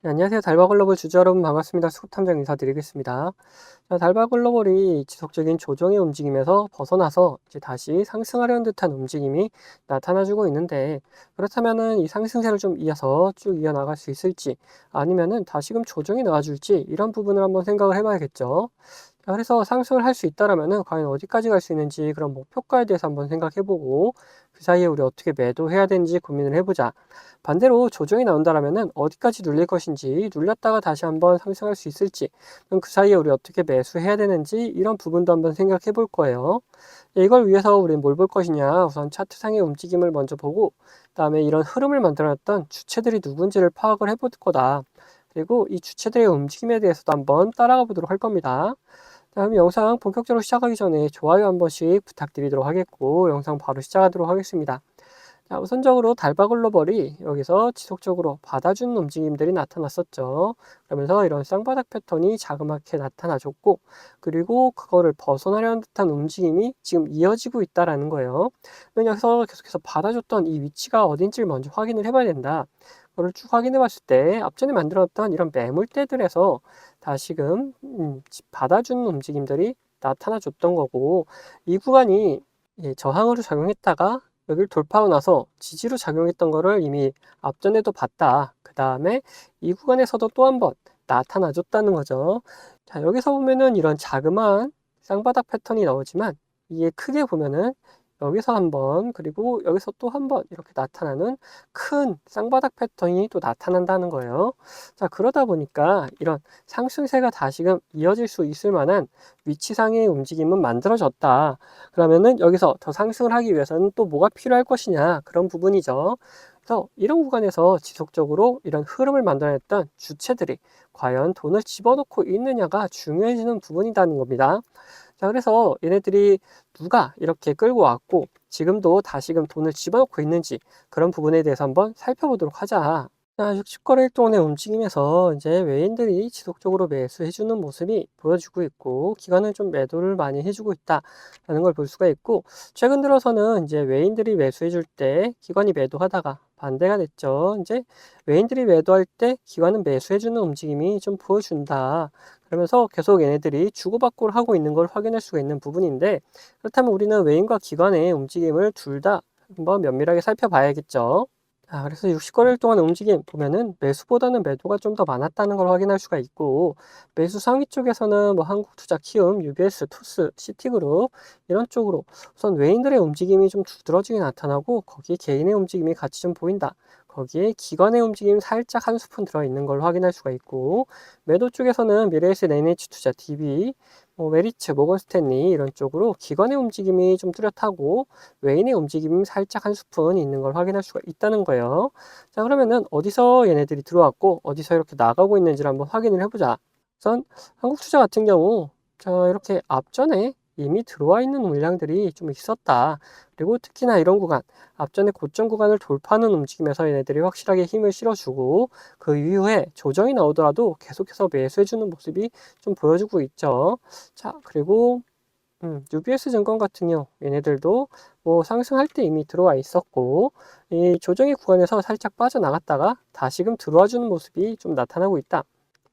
네, 안녕하세요. 달바글로벌 주주 여러분 반갑습니다. 수급탐정 인사드리겠습니다. 자, 달바글로벌이 지속적인 조정의 움직임에서 벗어나서 이제 다시 상승하려는 듯한 움직임이 나타나주고 있는데, 그렇다면은 이 상승세를 좀 이어서 쭉 이어나갈 수 있을지, 아니면은 다시금 조정이 나와줄지, 이런 부분을 한번 생각을 해봐야겠죠. 자, 그래서 상승을 할 수 있다라면은 과연 어디까지 갈 수 있는지 그런 목표가에 대해서 한번 생각해보고, 그 사이에 우리 어떻게 매도해야 되는지 고민을 해보자. 반대로 조정이 나온다라면은 어디까지 눌릴 것인지, 눌렸다가 다시 한번 상승할 수 있을지, 그럼 그 사이에 우리 어떻게 매수해야 되는지 이런 부분도 한번 생각해 볼 거예요. 이걸 위해서 우리는 뭘 볼 것이냐, 우선 차트상의 움직임을 먼저 보고, 그다음에 이런 흐름을 만들어놨던 주체들이 누군지를 파악을 해볼 거다. 그리고 이 주체들의 움직임에 대해서도 한번 따라가 보도록 할 겁니다. 다음 영상 본격적으로 시작하기 전에 좋아요 한 번씩 부탁드리도록 하겠고, 영상 바로 시작하도록 하겠습니다. 자, 우선적으로 달바글로벌이 여기서 지속적으로 받아주는 움직임들이 나타났었죠. 그러면서 이런 쌍바닥 패턴이 자그맣게 나타나줬고, 그리고 그거를 벗어나려는 듯한 움직임이 지금 이어지고 있다라는 거예요. 여기서 계속해서 받아줬던 이 위치가 어딘지를 먼저 확인을 해봐야 된다. 그걸 쭉 확인해 봤을 때 앞전에 만들었던 이런 매물대들에서 다시금 받아주는 움직임들이 나타나 줬던 거고, 이 구간이 저항으로 작용했다가 여기를 돌파하고 나서 지지로 작용했던 거를 이미 앞전에도 봤다. 그 다음에 이 구간에서도 또 한 번 나타나 줬다는 거죠. 자, 여기서 보면은 이런 자그마한 쌍바닥 패턴이 나오지만, 이게 크게 보면은 여기서 한 번, 그리고 여기서 또 한 번 이렇게 나타나는 큰 쌍바닥 패턴이 또 나타난다는 거예요. 자, 그러다 보니까 이런 상승세가 다시금 이어질 수 있을 만한 위치상의 움직임은 만들어졌다. 그러면은 여기서 더 상승을 하기 위해서는 또 뭐가 필요할 것이냐, 그런 부분이죠. 그래서 이런 구간에서 지속적으로 이런 흐름을 만들어냈던 주체들이 과연 돈을 집어넣고 있느냐가 중요해지는 부분이라는 겁니다. 자, 그래서 얘네들이 누가 이렇게 끌고 왔고 지금도 다시금 돈을 집어넣고 있는지, 그런 부분에 대해서 한번 살펴보도록 하자. 자, 60거래일 동안의 움직임에서 이제 외인들이 지속적으로 매수해주는 모습이 보여지고 있고, 기관은 좀 매도를 많이 해주고 있다라는 걸 볼 수가 있고, 최근 들어서는 이제 외인들이 매수해줄 때 기관이 매도하다가 반대가 됐죠. 이제 외인들이 매도할 때 기관은 매수해주는 움직임이 좀 보여준다. 그러면서 계속 얘네들이 주고받고를 하고 있는 걸 확인할 수가 있는 부분인데, 그렇다면 우리는 외인과 기관의 움직임을 둘 다 한번 면밀하게 살펴봐야겠죠. 아, 그래서 60거래일 동안 움직임 보면은 매수보다는 매도가 좀 더 많았다는 걸 확인할 수가 있고, 매수 상위 쪽에서는 뭐 한국투자, 키움, UBS, 투스, 시티그룹 이런 쪽으로 우선 외인들의 움직임이 좀 두드러지게 나타나고, 거기에 개인의 움직임이 같이 좀 보인다. 거기에 기관의 움직임이 살짝 한 스푼 들어있는 걸 확인할 수가 있고, 매도 쪽에서는 미래에셋, NH투자, DB, 뭐 메리츠, 모건스탠리 이런 쪽으로 기관의 움직임이 좀 뚜렷하고, 외인의 움직임이 살짝 한 스푼 있는 걸 확인할 수가 있다는 거예요. 자, 그러면은 어디서 얘네들이 들어왔고 어디서 이렇게 나가고 있는지를 한번 확인을 해보자. 우선 한국투자 같은 경우, 자, 이렇게 앞전에 이미 들어와 있는 물량들이 좀 있었다. 그리고 특히나 이런 구간, 앞전에 고점 구간을 돌파하는 움직임에서 얘네들이 확실하게 힘을 실어주고, 그 이후에 조정이 나오더라도 계속해서 매수해주는 모습이 좀 보여주고 있죠. 자, 그리고 UBS 증권 같은 경우 얘네들도 뭐 상승할 때 이미 들어와 있었고, 이 조정의 구간에서 살짝 빠져나갔다가 다시금 들어와 주는 모습이 좀 나타나고 있다.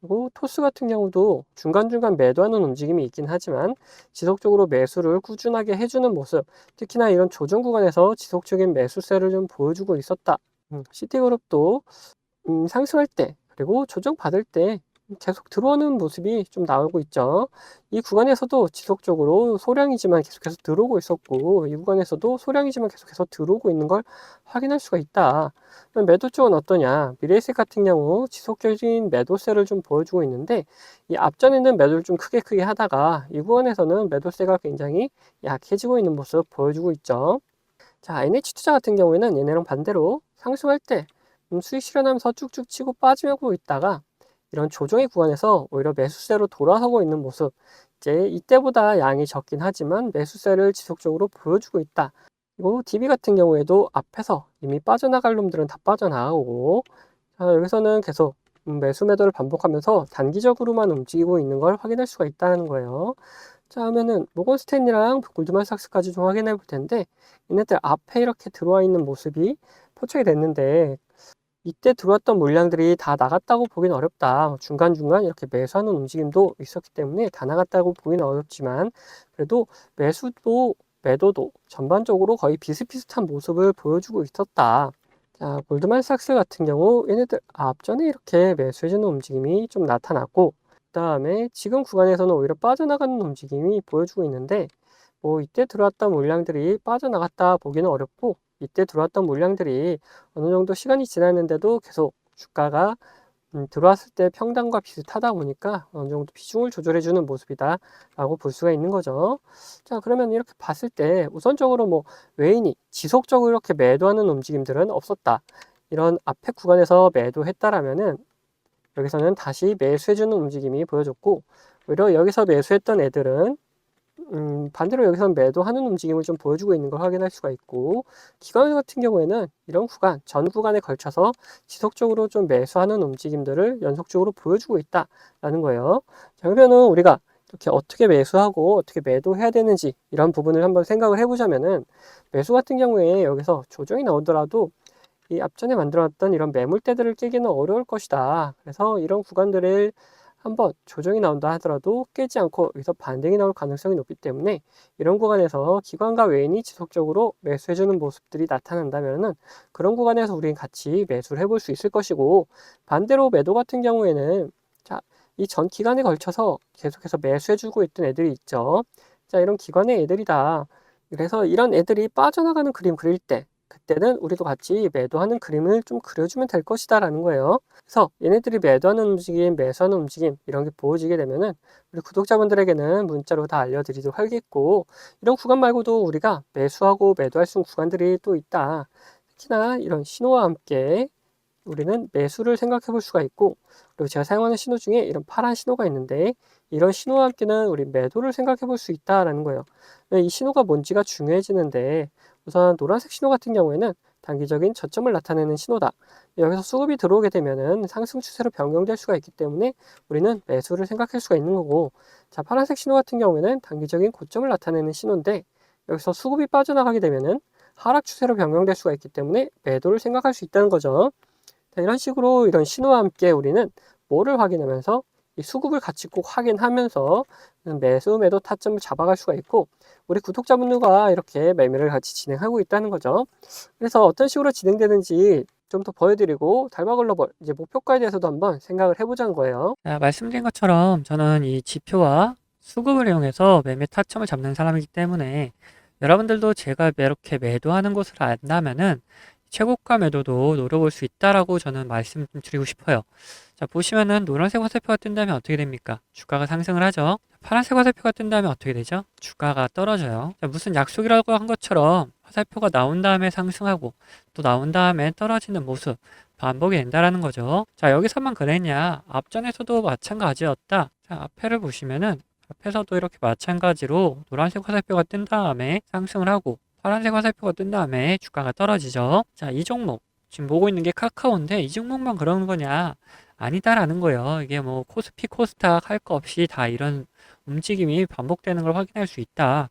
그리고 토스 같은 경우도 중간중간 매도하는 움직임이 있긴 하지만 지속적으로 매수를 꾸준하게 해주는 모습, 특히나 이런 조정 구간에서 지속적인 매수세를 좀 보여주고 있었다. 시티그룹도 상승할 때, 그리고 조정받을 때 계속 들어오는 모습이 좀 나오고 있죠. 이 구간에서도 지속적으로 소량이지만 계속해서 들어오고 있었고, 이 구간에서도 소량이지만 계속해서 들어오고 있는 걸 확인할 수가 있다. 그럼 매도 쪽은 어떠냐? 미래에셋 같은 경우 지속적인 매도세를 좀 보여주고 있는데, 이 앞전에는 매도를 좀 크게 하다가 이 구간에서는 매도세가 굉장히 약해지고 있는 모습 보여주고 있죠. 자, NH투자 같은 경우에는 얘네랑 반대로 상승할 때 수익 실현하면서 쭉쭉 치고 빠지고 있다가 이런 조정의 구간에서 오히려 매수세로 돌아서고 있는 모습, 이제 이때보다 양이 적긴 하지만 매수세를 지속적으로 보여주고 있다. 그리고 DB 같은 경우에도 앞에서 이미 빠져나갈 놈들은 다 빠져나가고, 자, 여기서는 계속 매수 매도를 반복하면서 단기적으로만 움직이고 있는 걸 확인할 수가 있다는 거예요. 자, 하면은 모건 스탠리랑 골드만삭스까지 좀 확인해 볼 텐데, 얘네들 앞에 이렇게 들어와 있는 모습이 포착이 됐는데, 이때 들어왔던 물량들이 다 나갔다고 보기는 어렵다. 중간중간 이렇게 매수하는 움직임도 있었기 때문에 다 나갔다고 보기는 어렵지만 그래도 매수도 매도도 전반적으로 거의 비슷비슷한 모습을 보여주고 있었다. 자, 골드만삭스 같은 경우 얘네들 앞전에 이렇게 매수해주는 움직임이 좀 나타났고 그다음에 지금 구간에서는 오히려 빠져나가는 움직임이 보여주고 있는데 뭐 이때 들어왔던 물량들이 빠져나갔다 보기는 어렵고 이때 들어왔던 물량들이 어느 정도 시간이 지났는데도 계속 주가가 들어왔을 때 평단과 비슷하다 보니까 어느 정도 비중을 조절해 주는 모습이다 라고 볼 수가 있는 거죠. 자, 그러면 이렇게 봤을 때 우선적으로 뭐 외인이 지속적으로 이렇게 매도하는 움직임들은 없었다. 이런 앞에 구간에서 매도했다라면은 여기서는 다시 매수해 주는 움직임이 보여줬고 오히려 여기서 매수했던 애들은 반대로 여기서는 매도하는 움직임을 좀 보여주고 있는 걸 확인할 수가 있고 기관 같은 경우에는 이런 구간, 전 구간에 걸쳐서 지속적으로 좀 매수하는 움직임들을 연속적으로 보여주고 있다라는 거예요. 자, 그러면은 우리가 이렇게 어떻게 매수하고 어떻게 매도해야 되는지 이런 부분을 한번 생각을 해보자면은 매수 같은 경우에 여기서 조정이 나오더라도 이 앞전에 만들어놨던 이런 매물대들을 깨기는 어려울 것이다. 그래서 이런 구간들을 한번 조정이 나온다 하더라도 깨지 않고 여기서 반등이 나올 가능성이 높기 때문에 이런 구간에서 기관과 외인이 지속적으로 매수해주는 모습들이 나타난다면은 그런 구간에서 우리는 같이 매수를 해볼 수 있을 것이고 반대로 매도 같은 경우에는 자, 이 전 기간에 걸쳐서 계속해서 매수해주고 있던 애들이 있죠. 자, 이런 기관의 애들이다. 그래서 이런 애들이 빠져나가는 그림 그릴 때 그때는 우리도 같이 매도하는 그림을 좀 그려주면 될 것이다 라는 거예요. 그래서 얘네들이 매도하는 움직임, 매수하는 움직임 이런 게 보여지게 되면은 우리 구독자분들에게는 문자로 다 알려드리도록 하겠고 이런 구간 말고도 우리가 매수하고 매도할 수 있는 구간들이 또 있다. 특히나 이런 신호와 함께 우리는 매수를 생각해 볼 수가 있고 그리고 제가 사용하는 신호 중에 이런 파란 신호가 있는데 이런 신호와 함께는 우리 매도를 생각해 볼 수 있다라는 거예요. 이 신호가 뭔지가 중요해지는데 우선 노란색 신호 같은 경우에는 단기적인 저점을 나타내는 신호다. 여기서 수급이 들어오게 되면은 상승 추세로 변경될 수가 있기 때문에 우리는 매수를 생각할 수가 있는 거고 자, 파란색 신호 같은 경우에는 단기적인 고점을 나타내는 신호인데 여기서 수급이 빠져나가게 되면은 하락 추세로 변경될 수가 있기 때문에 매도를 생각할 수 있다는 거죠. 자, 이런 식으로 이런 신호와 함께 우리는 뭐를 확인하면서 이 수급을 같이 꼭 확인하면서 매수 매도 타점을 잡아갈 수가 있고 우리 구독자분들과 이렇게 매매를 같이 진행하고 있다는 거죠. 그래서 어떤 식으로 진행되는지 좀 더 보여드리고 달바글로벌 이제 목표가에 대해서도 한번 생각을 해보자는 거예요. 자, 말씀드린 것처럼 저는 이 지표와 수급을 이용해서 매매 타점을 잡는 사람이기 때문에 여러분들도 제가 이렇게 매도하는 것을 안다면은 최고가 매도도 노려볼 수 있다라고 저는 말씀 좀 드리고 싶어요. 자, 보시면은 노란색 화살표가 뜬다면 어떻게 됩니까? 주가가 상승을 하죠. 파란색 화살표가 뜬다면 어떻게 되죠? 주가가 떨어져요. 자, 무슨 약속이라고 한 것처럼 화살표가 나온 다음에 상승하고 또 나온 다음에 떨어지는 모습 반복이 된다라는 거죠. 자, 여기서만 그랬냐? 앞전에서도 마찬가지였다. 자, 앞에를 보시면은 앞에서도 이렇게 마찬가지로 노란색 화살표가 뜬 다음에 상승을 하고 파란색 화살표가 뜬 다음에 주가가 떨어지죠. 자, 이 종목 지금 보고 있는 게 카카오인데 이 종목만 그러는 거냐? 아니다라는 거예요. 이게 뭐 코스피, 코스닥 할 거 없이 다 이런 움직임이 반복되는 걸 확인할 수 있다.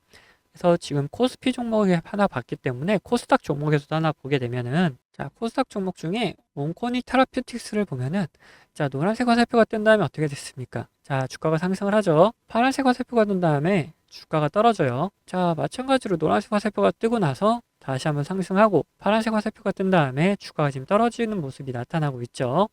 그래서 지금 코스피 종목에 하나 봤기 때문에 코스닥 종목에서도 하나 보게 되면은 자, 코스닥 종목 중에 온코니 테라퓨틱스를 보면은 자, 노란색 화살표가 뜬 다음에 어떻게 됐습니까? 자, 주가가 상승을 하죠. 파란색 화살표가 뜬 다음에 주가가 떨어져요. 자, 마찬가지로 노란색 화살표가 뜨고 나서 다시 한번 상승하고 파란색 화살표가 뜬 다음에 주가가 지금 떨어지는 모습이 나타나고 있죠.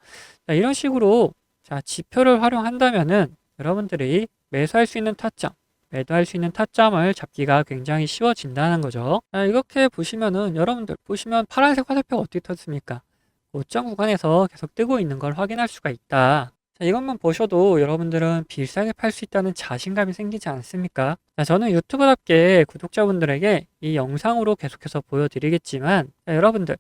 자, 이런 식으로 자, 지표를 활용한다면은 여러분들이 매수할 수 있는 타점 매도할 수 있는 타점을 잡기가 굉장히 쉬워진다는 거죠. 자, 이렇게 보시면은 여러분들 보시면 파란색 화살표가 어떻게 떴습니까? 고점 구간에서 계속 뜨고 있는 걸 확인할 수가 있다. 자, 이것만 보셔도 여러분들은 비싸게 팔 수 있다는 자신감이 생기지 않습니까? 자, 저는 유튜버답게 구독자분들에게 이 영상으로 계속해서 보여드리겠지만 자, 여러분들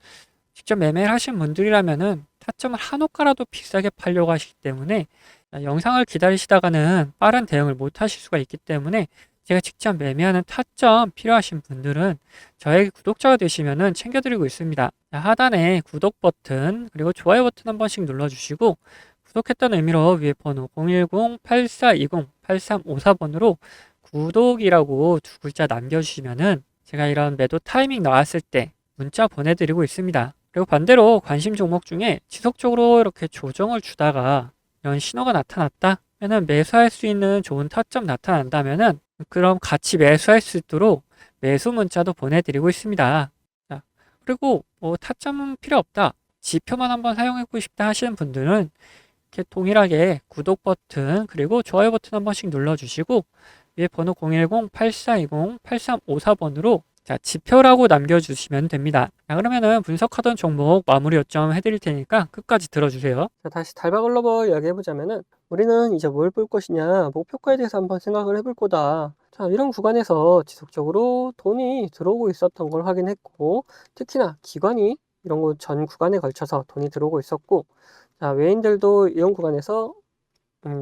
직접 매매를 하신 분들이라면은 타점을 한 호가라도 비싸게 팔려고 하시기 때문에 영상을 기다리시다가는 빠른 대응을 못 하실 수가 있기 때문에 제가 직접 매매하는 타점 필요하신 분들은 저에게 구독자가 되시면은 챙겨드리고 있습니다. 하단에 구독 버튼 그리고 좋아요 버튼 한 번씩 눌러주시고 구독했다는 의미로 위에 번호 010-8420-8354번으로 구독이라고 두 글자 남겨주시면은 제가 이런 매도 타이밍 나왔을 때 문자 보내드리고 있습니다. 그리고 반대로 관심 종목 중에 지속적으로 이렇게 조정을 주다가 이런 신호가 나타났다 면 매수할 수 있는 좋은 타점 나타난다면은 그럼 같이 매수할 수 있도록 매수 문자도 보내드리고 있습니다. 자, 그리고 뭐 타점은 필요 없다, 지표만 한번 사용해보고 싶다 하시는 분들은 이렇게 동일하게 구독 버튼 그리고 좋아요 버튼 한 번씩 눌러주시고 위에 번호 010-8420-8354번으로 자, 지표라고 남겨주시면 됩니다. 자, 그러면은 분석하던 종목 마무리 요점 해드릴 테니까 끝까지 들어주세요. 자, 다시 달바글로벌 이야기해보자면은 우리는 이제 뭘 볼 것이냐, 목표가에 대해서 한번 생각을 해볼 거다. 자, 이런 구간에서 지속적으로 돈이 들어오고 있었던 걸 확인했고, 특히나 기관이 이런 거 전 구간에 걸쳐서 돈이 들어오고 있었고, 자, 외인들도 이런 구간에서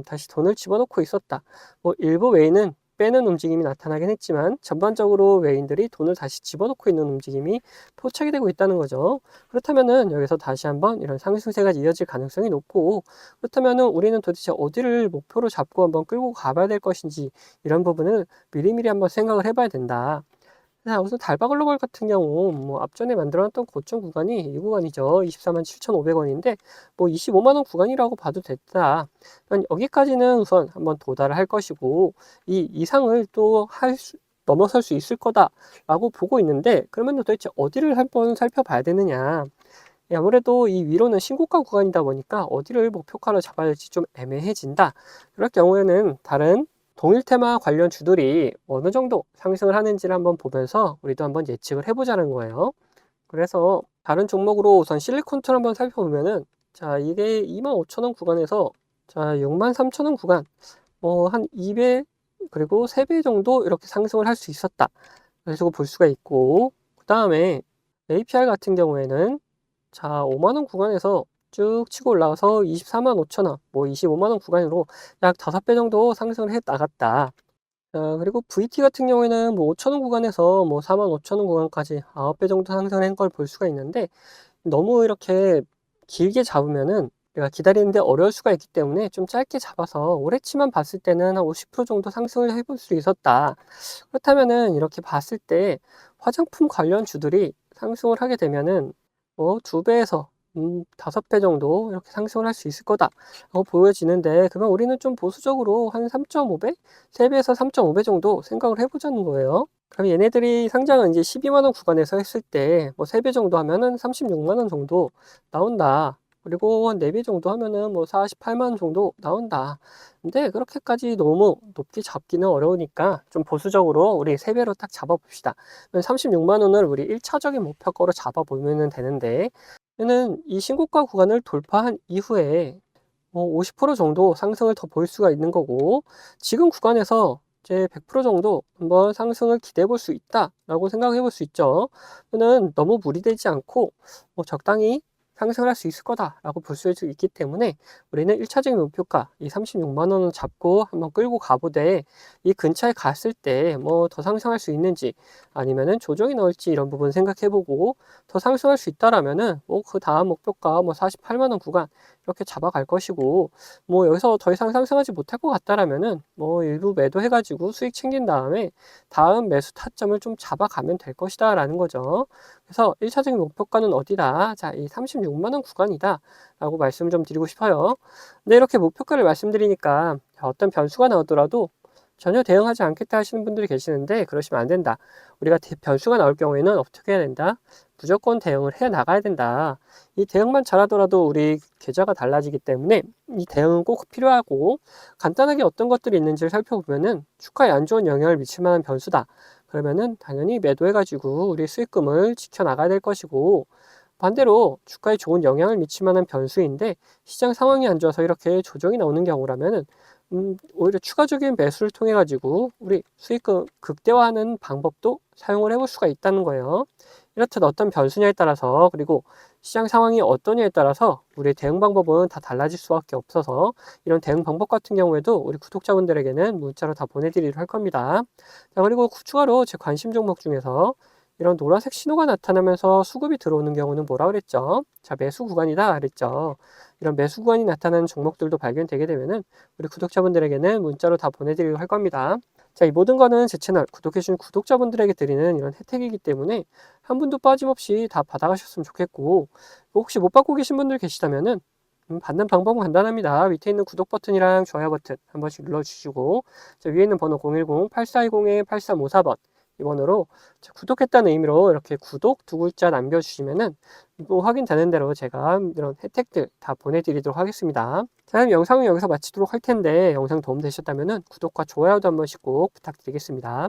다시 돈을 집어넣고 있었다. 뭐 일부 외인은 빼는 움직임이 나타나긴 했지만 전반적으로 외인들이 돈을 다시 집어넣고 있는 움직임이 포착이 되고 있다는 거죠. 그렇다면은 여기서 다시 한번 이런 상승세가 이어질 가능성이 높고, 그렇다면은 우리는 도대체 어디를 목표로 잡고 한번 끌고 가봐야 될 것인지, 이런 부분을 미리미리 한번 생각을 해봐야 된다. 자, 우선 달바글로벌 같은 경우 뭐 앞전에 만들어놨던 고점 구간이 이 구간이죠. 24만 7,500원인데 뭐 25만 원 구간이라고 봐도 됐다. 그러니까 여기까지는 우선 한번 도달을 할 것이고, 이 이상을 또 넘어설 수 있을 거다라고 보고 있는데, 그러면 도대체 어디를 한번 살펴봐야 되느냐. 아무래도 이 위로는 신고가 구간이다 보니까 어디를 목표가로 잡아야 할지 좀 애매해진다. 그럴 경우에는 다른 동일 테마 관련 주들이 어느 정도 상승을 하는지를 한번 보면서 우리도 한번 예측을 해보자는 거예요. 그래서 다른 종목으로 우선 실리콘툴 한번 살펴보면은, 자, 이게 25,000원 구간에서 자, 63,000원 구간, 뭐 한 2배 그리고 3배 정도 이렇게 상승을 할 수 있었다. 그래서 볼 수가 있고, 그 다음에 APR 같은 경우에는 자, 5만 원 구간에서 쭉 치고 올라와서 24만 5천 원, 뭐 25만 원 구간으로 약 5배 정도 상승을 해 나갔다. 그리고 VT 같은 경우에는 뭐 5천 원 구간에서 뭐 4만 5천 원 구간까지 9배 정도 상승을 한 걸 볼 수가 있는데, 너무 이렇게 길게 잡으면은 내가 기다리는데 어려울 수가 있기 때문에 좀 짧게 잡아서 올해치만 봤을 때는 한 50% 정도 상승을 해볼 수 있었다. 그렇다면은 이렇게 봤을 때 화장품 관련 주들이 상승을 하게 되면은 뭐 2배에서 5배 정도 이렇게 상승을 할 수 있을 거다라고 보여지는데, 그러면 우리는 좀 보수적으로 한 3.5배? 3배에서 3.5배 정도 생각을 해보자는 거예요. 그럼 얘네들이 상장은 이제 12만 원 구간에서 했을 때 뭐 3배 정도 하면은 36만 원 정도 나온다. 그리고 한 4배 정도 하면은 뭐 48만 원 정도 나온다. 근데 그렇게까지 너무 높게 잡기는 어려우니까 좀 보수적으로 우리 3배로 딱 잡아봅시다. 36만 원을 우리 1차적인 목표가로 잡아보면 되는데, 얘는 이 신고가 구간을 돌파한 이후에 뭐 50% 정도 상승을 더 보일 수가 있는 거고, 지금 구간에서 이제 100% 정도 한번 상승을 기대해 볼 수 있다라고 생각해 볼 수 있죠. 또는 너무 무리되지 않고 뭐 적당히 상승을 할 수 있을 거다라고 볼 수 있기 때문에 우리는 1차적인 목표가 이 36만 원을 잡고 한번 끌고 가보되, 이 근처에 갔을 때 뭐 더 상승할 수 있는지 아니면은 조정이 나올지 이런 부분 생각해 보고, 더 상승할 수 있다라면은 뭐 그 다음 목표가 뭐 48만 원 구간 이렇게 잡아갈 것이고, 뭐 여기서 더 이상 상승하지 못할 것 같다라면은 뭐 일부 매도해가지고 수익 챙긴 다음에 다음 매수 타점을 좀 잡아가면 될 것이다라는 거죠. 그래서 1차적인 목표가는 어디다? 자, 이 36만 원 구간이다 라고 말씀을 좀 드리고 싶어요. 근데 이렇게 목표가를 말씀드리니까 어떤 변수가 나오더라도 전혀 대응하지 않겠다 하시는 분들이 계시는데, 그러시면 안 된다. 우리가 변수가 나올 경우에는 어떻게 해야 된다? 무조건 대응을 해 나가야 된다. 이 대응만 잘하더라도 우리 계좌가 달라지기 때문에 이 대응은 꼭 필요하고, 간단하게 어떤 것들이 있는지를 살펴보면은 주가에 안 좋은 영향을 미칠 만한 변수다. 그러면은 당연히 매도해가지고 우리 수익금을 지켜나가야 될 것이고, 반대로 주가에 좋은 영향을 미칠 만한 변수인데 시장 상황이 안 좋아서 이렇게 조정이 나오는 경우라면은 오히려 추가적인 매수를 통해 가지고 우리 수익금 극대화하는 방법도 사용을 해볼 수가 있다는 거예요. 이렇듯 어떤 변수냐에 따라서, 그리고 시장 상황이 어떠냐에 따라서 우리의 대응 방법은 다 달라질 수밖에 없어서, 이런 대응 방법 같은 경우에도 우리 구독자분들에게는 문자로 다 보내드리도록 할 겁니다. 자, 그리고 추가로 제 관심 종목 중에서 이런 노란색 신호가 나타나면서 수급이 들어오는 경우는 뭐라 그랬죠? 자, 매수 구간이다 그랬죠. 이런 매수 구간이 나타나는 종목들도 발견되게 되면은 우리 구독자분들에게는 문자로 다 보내드리도록 할 겁니다. 자, 이 모든 거는 제 채널 구독해주신 구독자분들에게 드리는 이런 혜택이기 때문에 한 분도 빠짐없이 다 받아가셨으면 좋겠고, 혹시 못 받고 계신 분들 계시다면은 받는 방법은 간단합니다. 밑에 있는 구독 버튼이랑 좋아요 버튼 한 번씩 눌러주시고, 자, 위에 있는 번호 010-8420-8354번 이 번호로 구독했다는 의미로 이렇게 구독 두 글자 남겨주시면은 뭐 확인되는 대로 제가 이런 혜택들 다 보내드리도록 하겠습니다. 자, 그럼 영상은 여기서 마치도록 할 텐데 영상 도움 되셨다면은 구독과 좋아요도 한 번씩 꼭 부탁드리겠습니다.